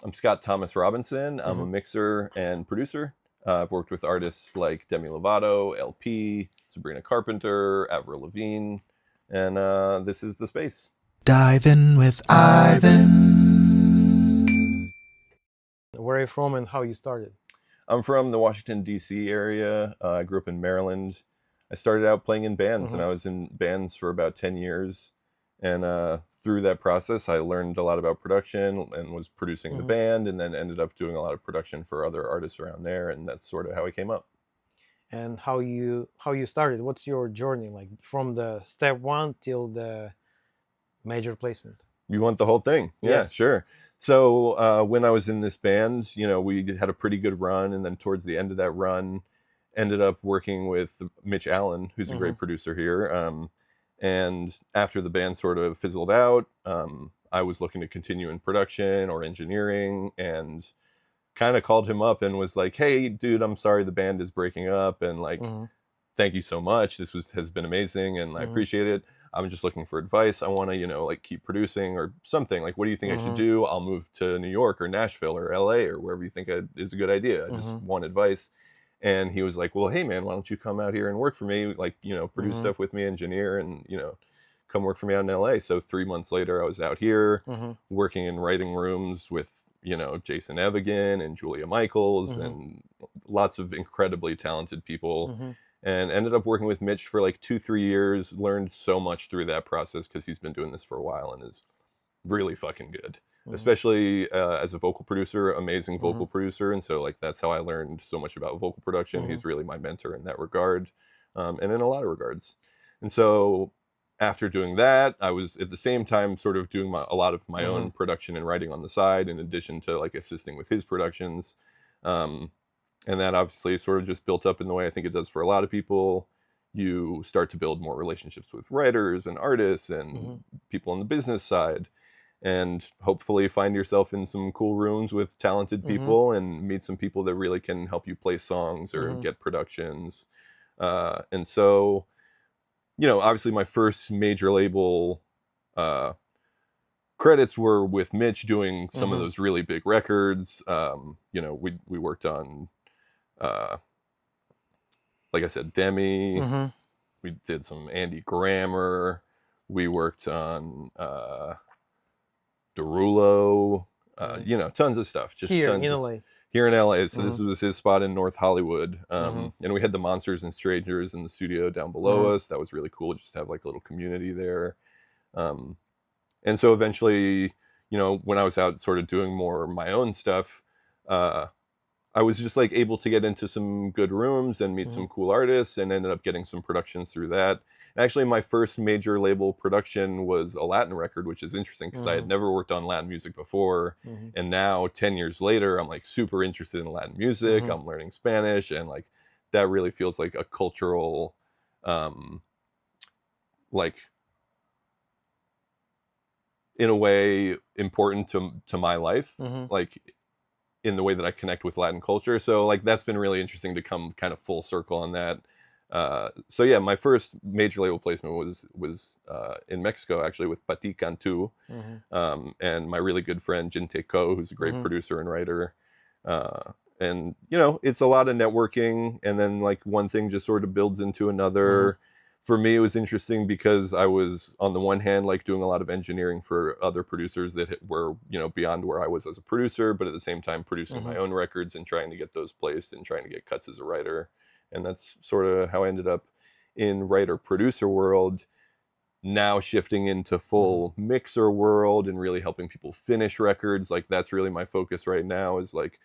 I'm Scott Thomas Robinson. I'm a mixer and producer. I've worked with artists like Demi Lovato, LP, Sabrina Carpenter, Avril Lavigne, and this is the space. Dive in with Ivan. Where are you from and how you started? I'm from the Washington, D.C. area. I grew up in Maryland. I started out playing in bands, and I was in bands for about 10 years. And through that process, I learned a lot about production and was producing the band, and then ended up doing a lot of production for other artists around there. And that's sort of how I came up. And how you started? What's your journey like from the step one till the major placement? You want the whole thing? Yeah, Yes. sure. So when I was in this band, we had a pretty good run, and then towards the end of that run, ended up working with Mitch Allen, who's a great producer here. And after the band sort of fizzled out, I was looking to continue in production or engineering, and kind of called him up and was like, "Hey, dude, I'm sorry the band is breaking up, and like, thank you so much. This has been amazing, and I appreciate it. I'm just looking for advice. I want to, like keep producing or something. Like, what do you think I should do? I'll move to New York or Nashville or LA or wherever you think is a good idea. I just want advice." And he was like, "Well, hey man, why don't you come out here and work for me? Like, produce stuff with me, engineer, and, come work for me out in LA." So 3 months later, I was out here working in writing rooms with, Jason Evigan and Julia Michaels and lots of incredibly talented people. And ended up working with Mitch for like 2-3 years, learned so much through that process because he's been doing this for a while and is really fucking good. Especially as a vocal producer, amazing vocal producer. And so like that's how I learned so much about vocal production. He's really my mentor in that regard, and in a lot of regards. And so after doing that, I was at the same time sort of doing a lot of my own production and writing on the side, in addition to like assisting with his productions. And that obviously sort of just built up in the way I think it does for a lot of people. You start to build more relationships with writers and artists and people on the business side, and hopefully find yourself in some cool rooms with talented people and meet some people that really can help you play songs or get productions. And so, obviously my first major label credits were with Mitch doing some of those really big records. We worked on, like I said, Demi. We did some Andy Grammer. We worked on Derulo. Tons of stuff. Just Here tons in LA. Here in LA. So this was his spot in North Hollywood. And we had the Monsters and Strangers in the studio down below us. That was really cool. Just to have like a little community there. And so eventually, when I was out sort of doing more my own stuff, I was just like able to get into some good rooms and meet some cool artists, and ended up getting some productions through that. And actually, my first major label production was a Latin record, which is interesting because I had never worked on Latin music before. And now 10 years later, I'm like super interested in Latin music. I'm learning Spanish, and like that really feels like a cultural, like in a way important to my life. Like in the way that I connect with Latin culture. So like that's been really interesting to come kind of full circle on that. So yeah, my first major label placement was in Mexico, actually, with Paty Cantú, and my really good friend Jinte Ko, who's a great producer and writer. And it's a lot of networking, and then like one thing just sort of builds into another. For me, it was interesting because I was, on the one hand, like doing a lot of engineering for other producers that were, beyond where I was as a producer, but at the same time producing my own records and trying to get those placed and trying to get cuts as a writer. And that's sort of how I ended up in writer-producer world, now shifting into full mixer world and really helping people finish records. Like that's really my focus right now, is like,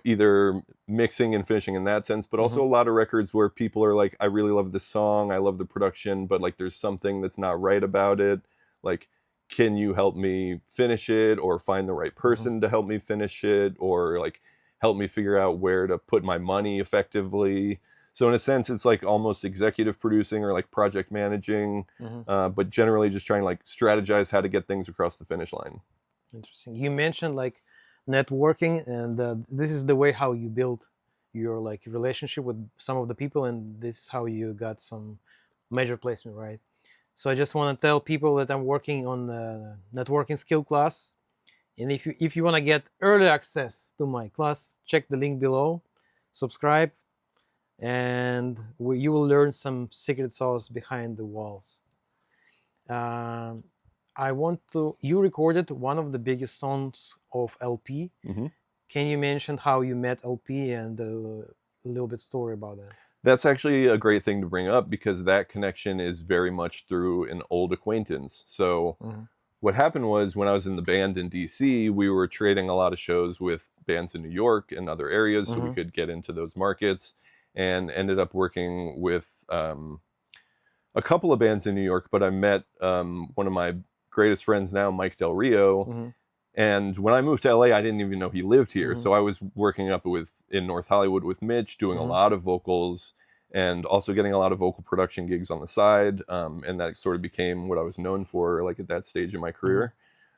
either mixing and finishing in that sense, but also a lot of records where people are like, I really love this song, I love the production, but like there's something that's not right about it. Like, can you help me finish it, or find the right person to help me finish it, or like help me figure out where to put my money effectively? So in a sense, it's like almost executive producing or like project managing, but generally just trying to like strategize how to get things across the finish line. Interesting. You mentioned like networking, and this is the way how you build your like relationship with some of the people, and this is how you got some major placement, right? So I just want to tell people that I'm working on the networking skill class, And if you want to get early access to my class, check the link below, subscribe, and you will learn some secret sauce behind the walls. You recorded one of the biggest songs of LP. Mm-hmm. Can you mention how you met LP and a little bit story about that? That's actually a great thing to bring up because that connection is very much through an old acquaintance. So what happened was when I was in the band in DC, we were trading a lot of shows with bands in New York and other areas so we could get into those markets, and ended up working with a couple of bands in New York. But I met one of my greatest friends now, Mike Del Rio. And when I moved to LA, I didn't even know he lived here. So I was working up in North Hollywood with Mitch, doing a lot of vocals and also getting a lot of vocal production gigs on the side. And that sort of became what I was known for, like at that stage in my career.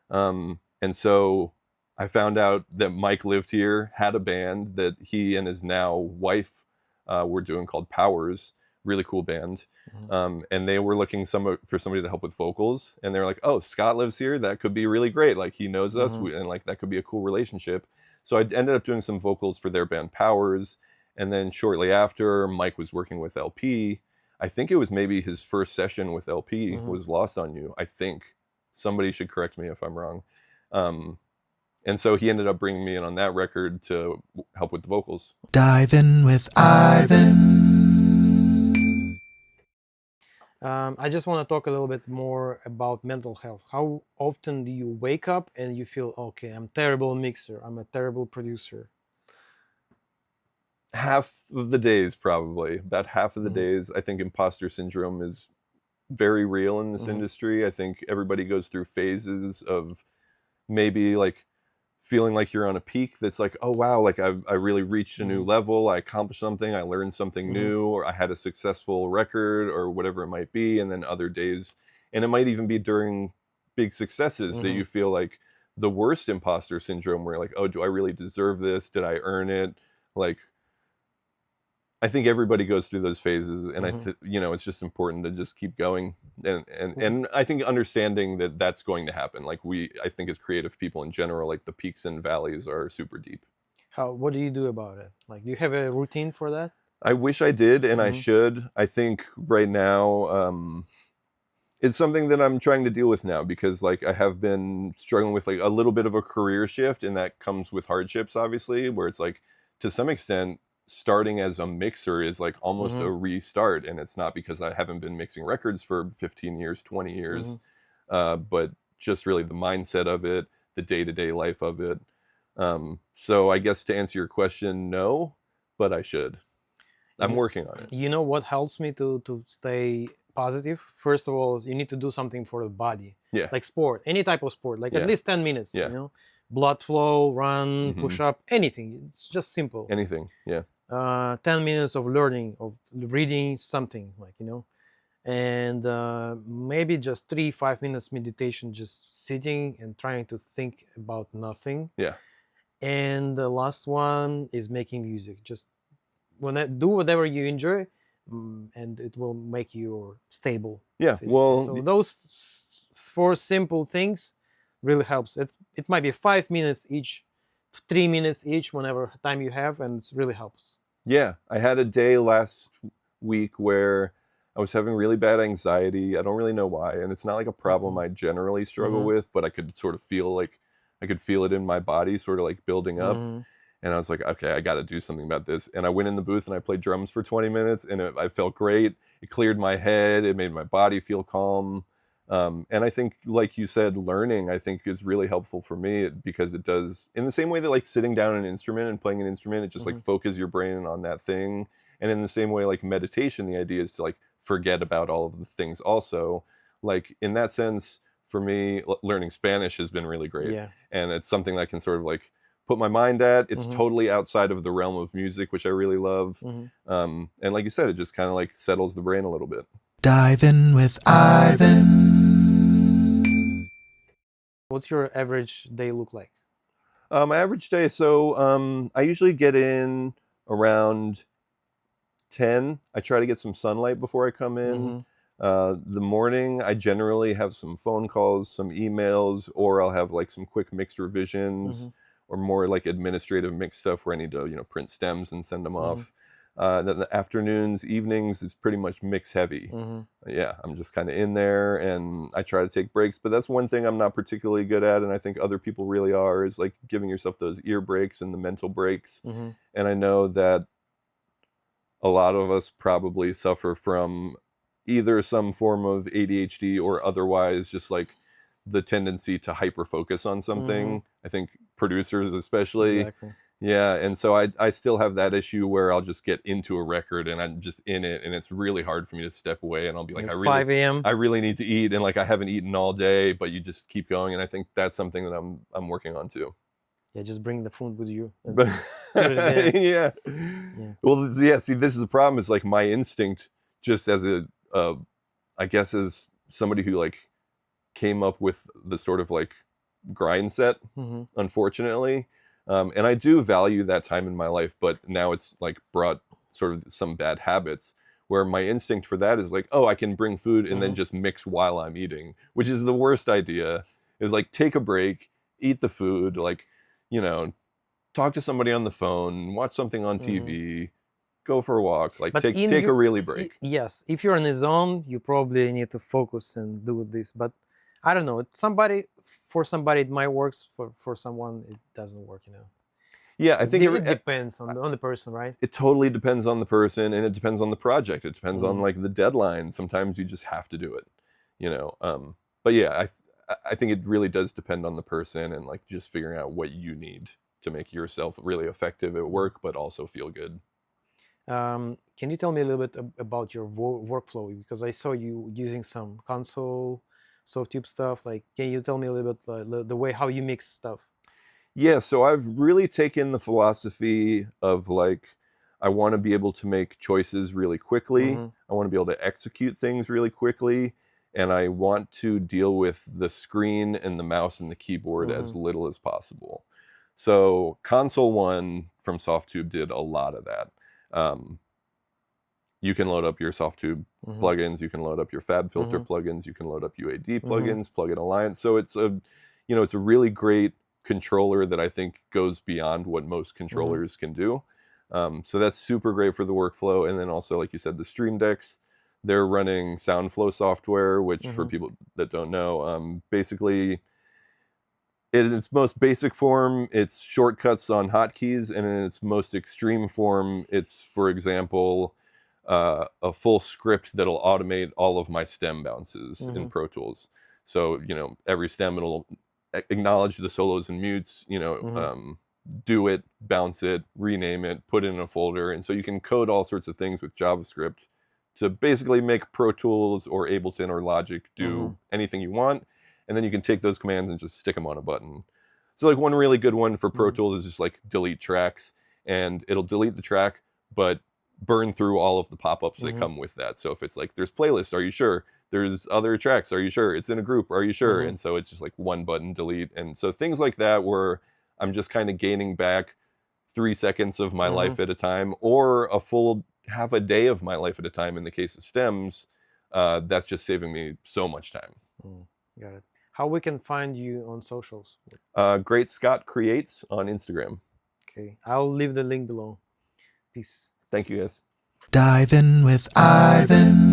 And so I found out that Mike lived here, had a band that he and his now wife were doing called Powers. Really cool band. And they were looking for somebody to help with vocals, and they're like, oh, Scott lives here, that could be really great, like he knows us, and like that could be a cool relationship. So I ended up doing some vocals for their band Powers, and then shortly after, Mike was working with LP. I think it was maybe his first session with LP was Lost on You. I think somebody should correct me if I'm wrong. And so he ended up bringing me in on that record to help with the vocals. Dive in with Ivan. I just want to talk a little bit more about mental health. How often do you wake up and you feel, okay, I'm a terrible mixer, I'm a terrible producer? Half of the days, probably. About half of the days. I think imposter syndrome is very real in this industry. I think everybody goes through phases of maybe like feeling like you're on a peak that's like, oh wow, like I really reached a new level, I accomplished something, I learned something new, or I had a successful record, or whatever it might be. And then other days, and it might even be during big successes that you feel like the worst imposter syndrome, where like, oh, do I really deserve this? Did I earn it? Like, I think everybody goes through those phases, and it's just important to just keep going, and I think understanding that that's going to happen. Like I think as creative people in general, like the peaks and valleys are super deep. What do you do about it? Like, do you have a routine for that? I wish I did, and I should. I think right now, it's something that I'm trying to deal with now, because like I have been struggling with like a little bit of a career shift, and that comes with hardships, obviously, where it's like to some extent, starting as a mixer is like almost a restart, and it's not because I haven't been mixing records for 15 years, 20 years, but just really the mindset of it, the day-to-day life of it. So I guess to answer your question, no, but I should. I'm working on it. You know what helps me to stay positive? First of all, you need to do something for the body. Yeah. Like sport, any type of sport, like at least 10 minutes, you know? Blood flow, run, push up, anything. It's just simple. Anything, yeah. 10 minutes of learning, of reading something, like, you know, and maybe just 3-5 minutes meditation, just sitting and trying to think about nothing. Yeah. And the last one is making music. Just do whatever you enjoy, and it will make you stable. Yeah, well, so those 4 simple things really helps. It might be 5 minutes each, 3 minutes each, whenever time you have, and it really helps. Yeah, I had a day last week where I was having really bad anxiety. I don't really know why, and it's not like a problem I generally struggle with, but I could sort of feel like I could feel it in my body, sort of like building up. And I was like, okay, I got to do something about this. And I went in the booth and I played drums for 20 minutes, and I felt great. It cleared my head. It made my body feel calm. And I think, like you said, learning, I think, is really helpful for me, because it does, in the same way that like sitting down an instrument and playing an instrument, it just like focus your brain on that thing. And in the same way, like meditation, the idea is to like forget about all of the things also. Like in that sense, for me, learning Spanish has been really great. Yeah. And it's something that I can sort of like put my mind at. It's totally outside of the realm of music, which I really love. And like you said, it just kind of like settles the brain a little bit. Dive in with Ivan. What's your average day look like? My average day, so I usually get in around 10. I try to get some sunlight before I come in. The morning, I generally have some phone calls, some emails, or I'll have like some quick mixed revisions or more like administrative mix stuff where I need to, print stems and send them off. Then the afternoons, evenings, it's pretty much mix heavy. Yeah, I'm just kind of in there and I try to take breaks, but that's one thing I'm not particularly good at, and I think other people really are, is like giving yourself those ear breaks and the mental breaks. And I know that a lot of us probably suffer from either some form of ADHD or otherwise just like the tendency to hyper focus on something. I think producers especially. Exactly. Yeah, and so I still have that issue where I'll just get into a record and I'm just in it, and it's really hard for me to step away, and I'll be like, It's 5 a.m. I really need to eat, and like I haven't eaten all day, but you just keep going, and I think that's something that I'm working on too. Yeah, just bring the food with you. And But put it in. yeah. Well, yeah, see, this is the problem. It's like my instinct, just as I guess as somebody who like came up with the sort of like grind set, unfortunately. And I do value that time in my life, but now it's like brought sort of some bad habits where my instinct for that is like, oh, I can bring food and then just mix while I'm eating, which is the worst idea. Is like take a break, eat the food, like, talk to somebody on the phone, watch something on TV, go for a walk, like take a really break. Yes, if you're in the zone, you probably need to focus and do this. But I don't know, for somebody it might work, for someone it doesn't work. Yeah, I think it depends on the person, right? It totally depends on the person, and it depends on the project. It depends on like the deadline. Sometimes you just have to do it, But yeah, I think it really does depend on the person and like just figuring out what you need to make yourself really effective at work, but also feel good. Can you tell me a little bit about your workflow? Because I saw you using some console, Softube stuff. Like, can you tell me a little bit the way how you mix stuff? Yeah, so I've really taken the philosophy of like, I want to be able to make choices really quickly. I want to be able to execute things really quickly. And I want to deal with the screen and the mouse and the keyboard as little as possible. So Console One from Softube did a lot of that. You can load up your Softube plugins, you can load up your FabFilter plugins, you can load up UAD plugins, Plugin Alliance. So it's a really great controller that I think goes beyond what most controllers can do. So that's super great for the workflow. And then also, like you said, the Stream Decks, they're running SoundFlow software, which for people that don't know, basically in its most basic form, it's shortcuts on hotkeys, and in its most extreme form, it's, for example, a full script that'll automate all of my stem bounces in Pro Tools. So, every stem, it'll acknowledge the solos and mutes, do it, bounce it, rename it, put it in a folder. And so you can code all sorts of things with JavaScript to basically make Pro Tools or Ableton or Logic do anything you want. And then you can take those commands and just stick them on a button. So like one really good one for Pro Tools is just like delete tracks, and it'll delete the track, but burn through all of the pop-ups that come with that. So if it's like, there's playlists, are you sure? There's other tracks, are you sure? It's in a group, are you sure? And so it's just like one button delete. And so things like that where I'm just kind of gaining back 3 seconds of my life at a time, or a full half a day of my life at a time in the case of stems, that's just saving me so much time. Got it. How we can find you on socials? Great Scott Creates on Instagram. Okay, I'll leave the link below. Peace. Thank you, guys. Dive in with Ivan.